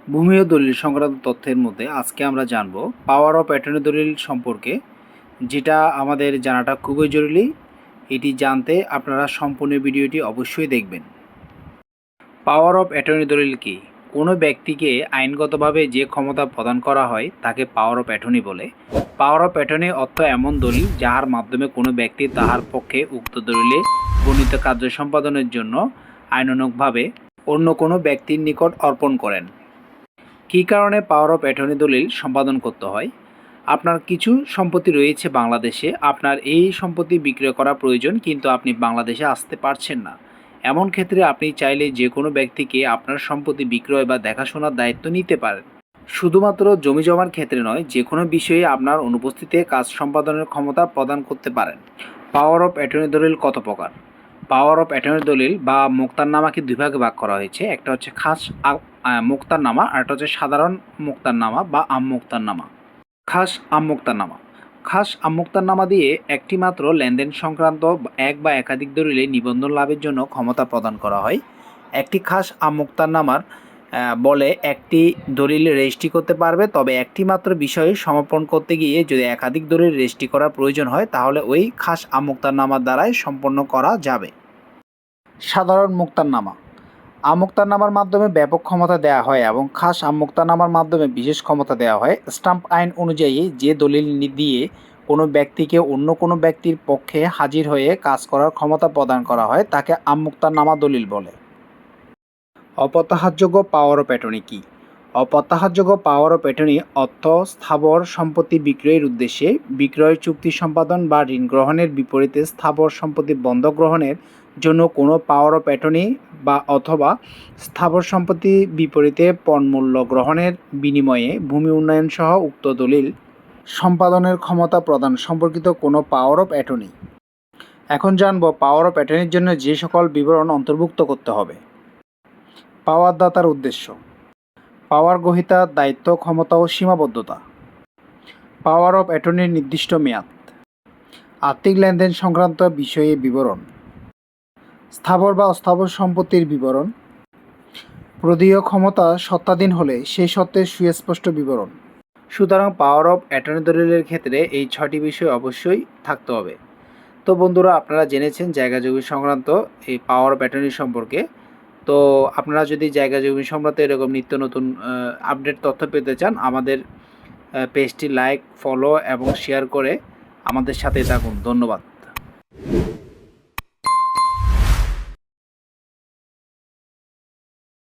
ভূমি ও দলিল সংক্রান্ত তথ্যের মধ্যে আজকে আমরা জানব পাওয়ার অফ অ্যাটর্নি দলিল সম্পর্কে, যেটা আমাদের জানাটা খুবই জরুরি। এটি জানতে আপনারা সম্পূর্ণ ভিডিওটি অবশ্যই দেখবেন। পাওয়ার অফ অ্যাটর্নি দলিল কি? কোনো ব্যক্তিকে আইনগতভাবে যে ক্ষমতা প্রদান করা হয় তাকে পাওয়ার অফ অ্যাটর্নি বলে। পাওয়ার অফ অ্যাটর্নি অর্থ এমন দলিল যাহার মাধ্যমে কোনো ব্যক্তি তাহার পক্ষে উক্ত দলিলে বর্ণিত কার্য সম্পাদনের জন্য আইনানুগভাবে অন্য কোনো ব্যক্তির নিকট অর্পণ করেন। কী কারণে পাওয়ার অফ অ্যাটর্নি দলিল সম্পাদন করতে হয়? আপনার কিছু সম্পত্তি রয়েছে বাংলাদেশে, আপনার এই সম্পত্তি বিক্রয় করা প্রয়োজন, কিন্তু আপনি বাংলাদেশে আসতে পারছেন না। এমন ক্ষেত্রে আপনি চাইলে যে কোনো ব্যক্তিকে আপনার সম্পত্তি বিক্রয় বা দেখাশোনার দায়িত্ব নিতে পারেন। শুধুমাত্র জমি জমার ক্ষেত্রে নয়, যে কোনো বিষয়ে আপনার অনুপস্থিতিতে কাজ সম্পাদনের ক্ষমতা প্রদান করতে পারেন। পাওয়ার অফ অ্যাটর্নি দলিল কত প্রকার? পাওয়ার অফ অ্যাটর্নি দলিল বা মোক্তারনামাকে দুই ভাগে ভাগ করা হয়েছে। একটা হচ্ছে খাস মোক্তারনামা, আর একটা হচ্ছে সাধারণ মোক্তারনামা বা আম মোক্তারনামা। খাস আম মোক্তারনামা। খাস আম মোক্তারনামা দিয়ে একটি মাত্র লেনদেন সংক্রান্ত এক বা একাধিক দলিলে নিবন্ধন লাভের জন্য ক্ষমতা প্রদান করা হয়। একটি খাস আম মোক্তারনামার বলে একটি দলিল রেজিস্ট্রি করতে পারবে, তবে একটি মাত্র বিষয়ে সমর্পণ করতে গিয়ে যদি একাধিক দলিল রেজিস্ট্রি করার প্রয়োজন হয় তাহলে ওই খাস আম মোক্তারনামার দ্বারাই সম্পন্ন করা যাবে। সাধারণ মোক্তারনামা। আম মোক্তারনামার মাধ্যমে ব্যাপক ক্ষমতা দেওয়া হয় এবং খাস আম মোক্তারনামার মাধ্যমে বিশেষ ক্ষমতা দেওয়া হয়। স্ট্যাম্প আইন অনুযায়ী যে দলিল দিয়ে কোনো ব্যক্তিকে অন্য কোনো ব্যক্তির পক্ষে হাজির হয়ে কাজ করার ক্ষমতা প্রদান করা হয় তাকে আম মোক্তারনামা দলিল বলে। অপ্রত্যাহারযোগ্য পাওয়ার অফ অ্যাটর্নি কী? অপ্রত্যাহারযোগ্য পাওয়ার অফ অ্যাটর্নি অর্থ স্থাবর সম্পত্তি বিক্রয়ের উদ্দেশ্যে বিক্রয় চুক্তি সম্পাদন বা ঋণ গ্রহণের বিপরীতে স্থাবর সম্পত্তি বন্ধক গ্রহণের জন্য কোনো পাওয়ার অফ অ্যাটর্নি বা অথবা স্থাবর সম্পত্তি বিপরীতে পণমূল্য গ্রহণের বিনিময়ে ভূমি উন্নয়ন সহ উক্ত দলিল সম্পাদনের ক্ষমতা প্রদান সম্পর্কিত কোনো পাওয়ার অফ অ্যাটর্নি। এখন জানব পাওয়ার অফ অ্যাটর্নির জন্য যে সকল বিবরণ অন্তর্ভুক্ত করতে হবে। পাওয়ার দাতার উদ্দেশ্য, পাওয়ার গ্রহীতার দায়িত্ব, ক্ষমতা ও সীমাবদ্ধতা, পাওয়ার অফ অ্যাটর্নির নির্দিষ্ট মেয়াদ, আর্থিক লেনদেন সংক্রান্ত বিষয়ে বিবরণ, স্থাবর বা অস্থাবর সম্পত্তির বিবরণ, প্রদেয় ক্ষমতা সত্ত্বাধীন হলে সেই সত্ত্বের সুস্পষ্ট বিবরণ। সুতরাং পাওয়ার অফ অ্যাটর্নি দলিলের ক্ষেত্রে এই 6টি বিষয় অবশ্যই থাকতে হবে। তো বন্ধুরা, আপনারা জেনেছেন জায়গা জমি সংক্রান্ত এই পাওয়ার অফ অ্যাটর্নি সম্পর্কে। তো আপনারা যদি জায়গা জমি সংক্রান্ত এরকম নিত্য নতুন আপডেট তথ্য পেতে চান, আমাদের পেজটি লাইক, ফলো এবং শেয়ার করে আমাদের সাথে থাকুন। ধন্যবাদ।